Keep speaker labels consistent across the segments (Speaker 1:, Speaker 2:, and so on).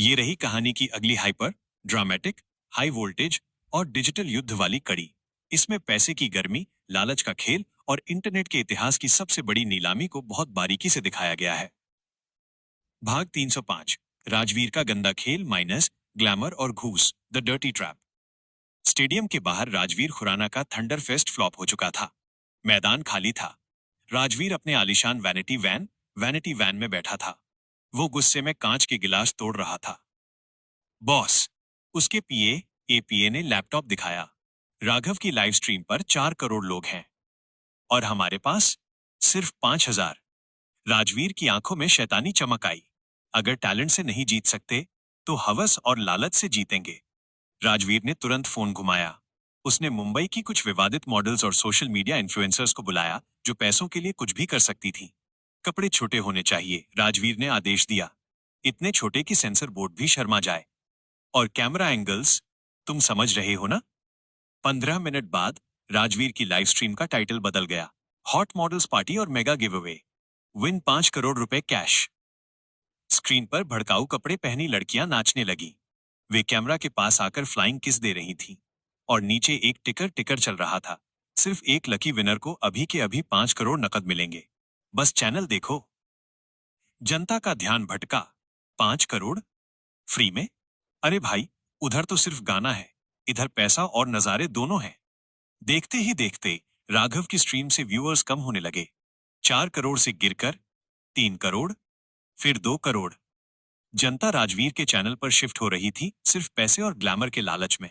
Speaker 1: ये रही कहानी की अगली हाइपर ड्रामेटिक, हाई वोल्टेज और डिजिटल युद्ध वाली कड़ी। इसमें पैसे की गर्मी, लालच का खेल और इंटरनेट के इतिहास की सबसे बड़ी नीलामी को बहुत बारीकी से दिखाया गया है। भाग 305, राजवीर का गंदा खेल माइनस ग्लैमर और घूस, द डर्टी ट्रैप। स्टेडियम के बाहर राजवीर खुराना का थंडर फेस्ट फ्लॉप हो चुका था। मैदान खाली था। राजवीर अपने आलीशान वैनिटी वैन में बैठा था। वो गुस्से में कांच के गिलास तोड़ रहा था। बॉस, उसके पीए एपीए ने लैपटॉप दिखाया। राघव की लाइव स्ट्रीम पर 4 करोड़ लोग हैं और हमारे पास सिर्फ 5,000। राजवीर की आंखों में शैतानी चमक आई। अगर टैलेंट से नहीं जीत सकते तो हवस और लालच से जीतेंगे। राजवीर ने तुरंत फोन घुमाया। उसने मुंबई की कुछ विवादित मॉडल्स और सोशल मीडिया इन्फ्लुएंसर्स को बुलाया जो पैसों के लिए कुछ भी कर सकती थी। कपड़े छोटे होने चाहिए, राजवीर ने आदेश दिया। इतने छोटे कि सेंसर बोर्ड भी शर्मा जाए। और कैमरा एंगल्स, तुम समझ रहे हो ना? 15 मिनट बाद राजवीर की लाइव स्ट्रीम का टाइटल बदल गया। हॉट मॉडल्स पार्टी और mega give away, win 5 crore रुपए कैश। स्क्रीन पर भड़काऊ कपड़े पहनी लड़कियां नाचने लगी। वे कैमरा के पास आकर फ्लाइंग किस दे रही थीं। और नीचे एक टिकर टिकर चल रहा था। सिर्फ एक लकी विनर को अभी के अभी 5 करोड़ नकद मिलेंगे। बस चैनल देखो। जनता का ध्यान भटका। 5 करोड़ फ्री में? अरे भाई, उधर तो सिर्फ गाना है, इधर पैसा और नजारे दोनों हैं। देखते ही देखते राघव की स्ट्रीम से व्यूअर्स कम होने लगे। 4 करोड़ से गिरकर 3 करोड़, फिर 2 करोड़। जनता राजवीर के चैनल पर शिफ्ट हो रही थी सिर्फ पैसे और ग्लैमर के लालच में।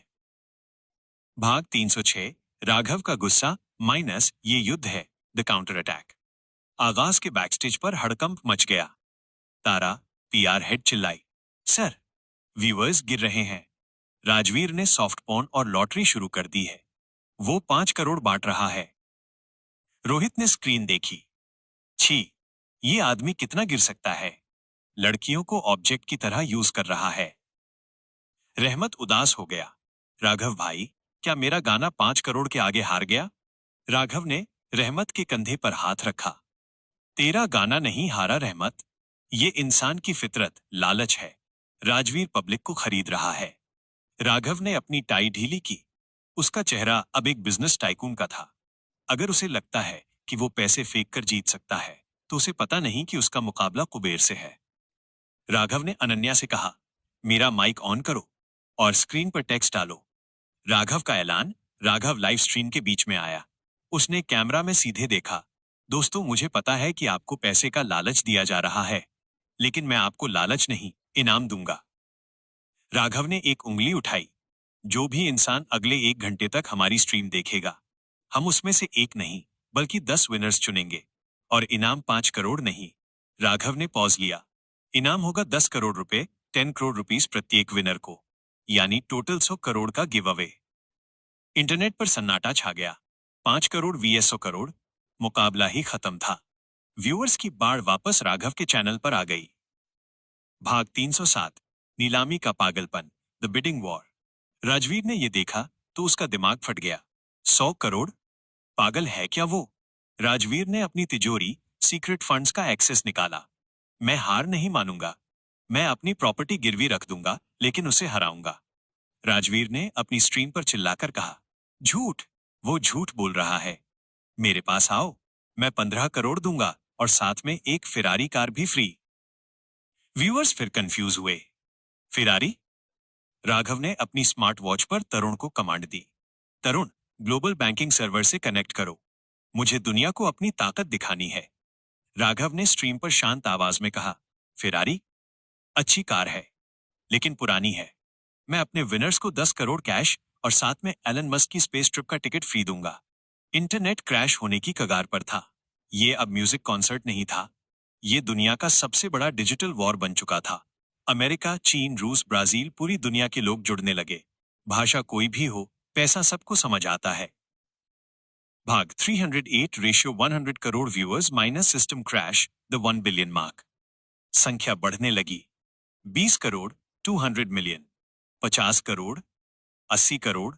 Speaker 1: भाग 306, राघव का गुस्सा माइनस ये युद्ध है, द काउंटर अटैक। आगाज के बैकस्टेज पर हड़कंप मच गया। तारा, पीआर हेड चिल्लाई, सर, व्यूअर्स गिर रहे हैं। राजवीर ने सॉफ्ट पॉर्न और लॉटरी शुरू कर दी है। वो 5 करोड़ बांट रहा है। रोहित ने स्क्रीन देखी। छी, ये आदमी कितना गिर सकता है? लड़कियों को ऑब्जेक्ट की तरह यूज कर रहा है। रहमत उदास हो गया। राघव भाई, क्या मेरा गाना 5 करोड़ के आगे हार गया? राघव ने रहमत के कंधे पर हाथ रखा। तेरा गाना नहीं हारा रहमत। ये इंसान की फितरत, लालच है। राजवीर पब्लिक को खरीद रहा है। राघव ने अपनी टाई ढीली की। उसका चेहरा अब एक बिजनेस टाइकून का था। अगर उसे लगता है कि वो पैसे फेंक कर जीत सकता है तो उसे पता नहीं कि उसका मुकाबला कुबेर से है। राघव ने अनन्या से कहा, मेरा माइक ऑन करो और स्क्रीन पर टेक्स्ट डालो। राघव का ऐलान राघव लाइव स्ट्रीम के बीच में आया। उसने कैमरा में सीधे देखा। दोस्तों, मुझे पता है कि आपको पैसे का लालच दिया जा रहा है, लेकिन मैं आपको लालच नहीं, इनाम दूंगा। राघव ने एक उंगली उठाई। जो भी इंसान अगले 1 घंटे तक हमारी स्ट्रीम देखेगा, हम उसमें से एक नहीं बल्कि 10 विनर्स चुनेंगे। और इनाम 5 करोड़ नहीं। राघव ने पॉज लिया। इनाम होगा 10 करोड़ रुपए, 10 करोड़ रुपीस प्रत्येक विनर को, यानी टोटल 100 करोड़ का गिव अवे। इंटरनेट पर सन्नाटा छा गया। 5 करोड़ vs 100 करोड़, मुकाबला ही खत्म था। व्यूअर्स की बाढ़ वापस राघव के चैनल पर आ गई। भाग 307, नीलामी का पागलपन, द बिडिंग वॉर। राजवीर ने यह देखा तो उसका दिमाग फट गया। 100 करोड़? पागल है क्या वो? राजवीर ने अपनी तिजोरी, सीक्रेट फंड्स का एक्सेस निकाला। मैं हार नहीं मानूंगा। मैं अपनी प्रॉपर्टी गिरवी रख दूंगा, लेकिन उसे हराऊंगा। राजवीर ने अपनी स्ट्रीम पर चिल्लाकर कहा, झूठ, वो झूठ बोल रहा है। मेरे पास आओ, मैं 15 करोड़ दूंगा और साथ में एक फिरारी कार भी फ्री। व्यूअर्स फिर कंफ्यूज हुए। फिरारी? राघव ने अपनी स्मार्ट वॉच पर तरुण को कमांड दी। तरुण, ग्लोबल बैंकिंग सर्वर से कनेक्ट करो। मुझे दुनिया को अपनी ताकत दिखानी है। राघव ने स्ट्रीम पर शांत आवाज में कहा, फिरारी? अच्छी कार है, लेकिन पुरानी है। मैं अपने विनर्स को 10 करोड़ कैश और साथ में एलन मस्क की स्पेस ट्रिप का टिकट फ्री दूंगा। इंटरनेट क्रैश होने की कगार पर था। ये अब म्यूजिक कॉन्सर्ट नहीं था। ये दुनिया का सबसे बड़ा डिजिटल वॉर बन चुका था। अमेरिका, चीन, रूस, ब्राजील, पूरी दुनिया के लोग जुड़ने लगे। भाषा कोई भी हो, पैसा सबको समझ आता है। भाग 308, ratio 100 crore viewers minus system crash, the 1 billion mark. संख्या बढ़ने लगी। 20 करोड़, 200 मिलियन, 50 करोड़, 80 करोड़।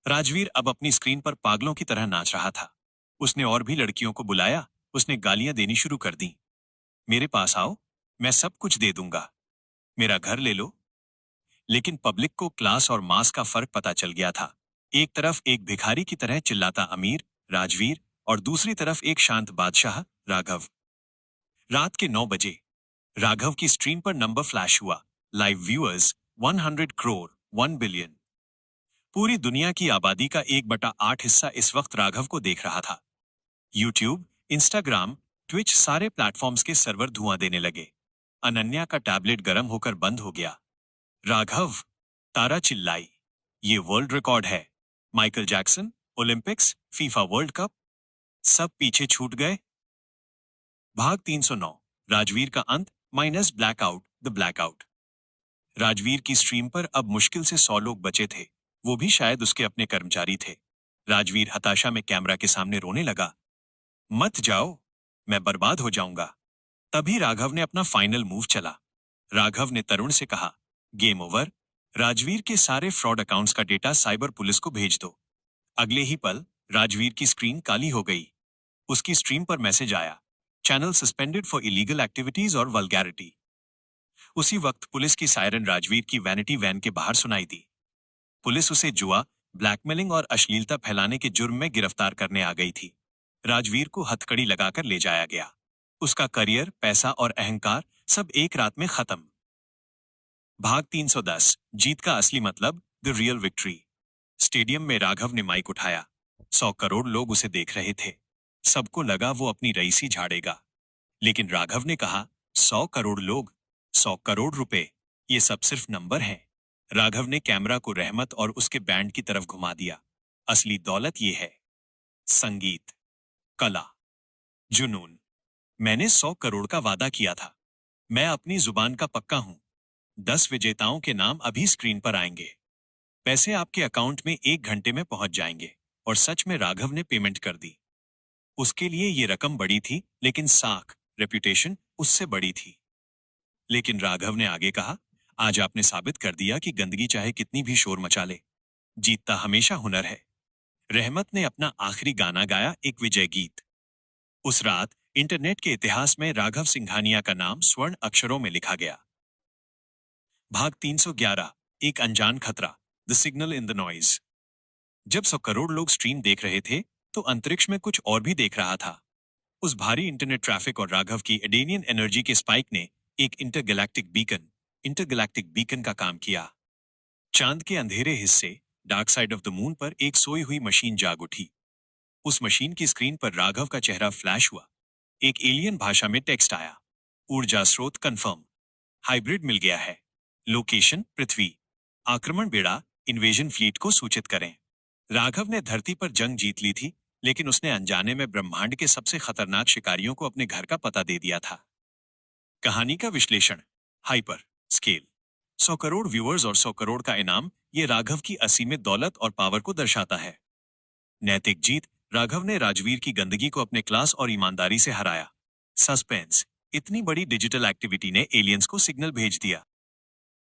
Speaker 1: राजवीर अब अपनी स्क्रीन पर पागलों की तरह नाच रहा था। उसने और भी लड़कियों को बुलाया। उसने गालियां देनी शुरू कर दी। मेरे पास आओ, मैं सब कुछ दे दूंगा। मेरा घर ले लो। लेकिन पब्लिक को क्लास और मास का फर्क पता चल गया था। एक तरफ एक भिखारी की तरह चिल्लाता अमीर, राजवीर, और दूसरी तरफ एक शांत बादशाह, राघव। रात के 9 बजे राघव की स्क्रीन पर नंबर फ्लैश हुआ। Live viewers 100 crore, 1 billion. पूरी दुनिया की आबादी का 1/8 हिस्सा इस वक्त राघव को देख रहा था। यूट्यूब, इंस्टाग्राम, ट्विच सारे प्लेटफॉर्म्स के सर्वर धुआं देने लगे। अनन्या का टैबलेट गर्म होकर बंद हो गया। राघव, तारा चिल्लाई, ये वर्ल्ड रिकॉर्ड है। Michael Jackson, Olympics, FIFA world cup, सब पीछे छूट गए। भाग 309, राजवीर का अंत minus blackout, the blackout. Rajveer की स्ट्रीम पर अब मुश्किल से 100 लोग बचे थे, वो भी शायद उसके अपने कर्मचारी थे। राजवीर हताशा में कैमरा के सामने रोने लगा। मत जाओ, मैं बर्बाद हो जाऊंगा। तभी राघव ने अपना फाइनल मूव चला। राघव ने तरुण से कहा, गेम ओवर। राजवीर के सारे फ्रॉड अकाउंट्स का डेटा साइबर पुलिस को भेज दो। अगले ही पल राजवीर की स्क्रीन काली हो गई। उसकी स्ट्रीम पर मैसेज आया, channel suspended for illegal activities और वल्गैरिटी। उसी वक्त पुलिस की सायरन राजवीर की वैनिटी वैन के बाहर सुनाई दी। पुलिस उसे जुआ, ब्लैकमेलिंग और अश्लीलता फैलाने के जुर्म में गिरफ्तार करने आ गई थी। राजवीर को हथकड़ी लगाकर ले जाया गया। उसका करियर, पैसा और अहंकार सब एक रात में खत्म। भाग 310, जीत का असली मतलब, द रियल विक्ट्री। स्टेडियम में राघव ने माइक उठाया। 100 करोड़ लोग उसे देख रहे थे। सबको लगा वो अपनी रईसी झाड़ेगा। लेकिन राघव ने कहा, 100 करोड़ लोग, 100 करोड़ रुपए, ये सब सिर्फ नंबर हैं। राघव ने कैमरा को रहमत और उसके बैंड की तरफ घुमा दिया। असली दौलत ये है, संगीत, कला, जुनून। मैंने 100 करोड़ का वादा किया था। मैं अपनी जुबान का पक्का हूं। 10 विजेताओं के नाम अभी स्क्रीन पर आएंगे। पैसे आपके अकाउंट में 1 घंटे में पहुंच जाएंगे। और सच में राघव ने पेमेंट कर दी। उसके लिए ये रकम बड़ी थी, लेकिन साख, रेपुटेशन उससे बड़ी थी। लेकिन राघव ने आगे कहा, आज आपने साबित कर दिया कि गंदगी चाहे कितनी भी शोर मचा ले, जीतता हमेशा हुनर है। रहमत ने अपना आखिरी गाना गाया, एक विजय गीत। उस रात इंटरनेट के इतिहास में राघव सिंघानिया का नाम स्वर्ण अक्षरों में लिखा गया। भाग 311, एक अनजान खतरा, the signal in the noise. जब 100 करोड़ लोग स्ट्रीम देख रहे थे, तो अंतरिक्ष में कुछ और भी देख रहा था। उस भारी इंटरनेट ट्रैफिक और राघव की एडेनियन एनर्जी के स्पाइक ने एक इंटरगैलेक्टिक बीकन का काम किया। चांद के अंधेरे हिस्से, dark side of the moon पर एक सोई हुई मशीन जाग उठी। उस मशीन की स्क्रीन पर राघव का चेहरा फ्लैश हुआ। एक एलियन भाषा में टेक्स्ट आया, ऊर्जा स्रोत कंफर्म, हाइब्रिड मिल गया है, लोकेशन पृथ्वी, आक्रमण बेड़ा, इन्वेजन फ्लीट को सूचित करें। राघव ने धरती पर जंग जीत ली थी, लेकिन उसने अनजाने में ब्रह्मांड के सबसे खतरनाक शिकारियों को अपने घर का पता दे दिया था। कहानी का विश्लेषण, हाइपर स्केल, 100 करोड़ व्यूअर्स और 100 करोड़ का इनाम, ये राघव की असीमित दौलत और पावर को दर्शाता है। नैतिक जीत, राघव ने राजवीर की गंदगी को अपने क्लास और ईमानदारी से हराया। सस्पेंस, इतनी बड़ी डिजिटल एक्टिविटी ने एलियंस को सिग्नल भेज दिया।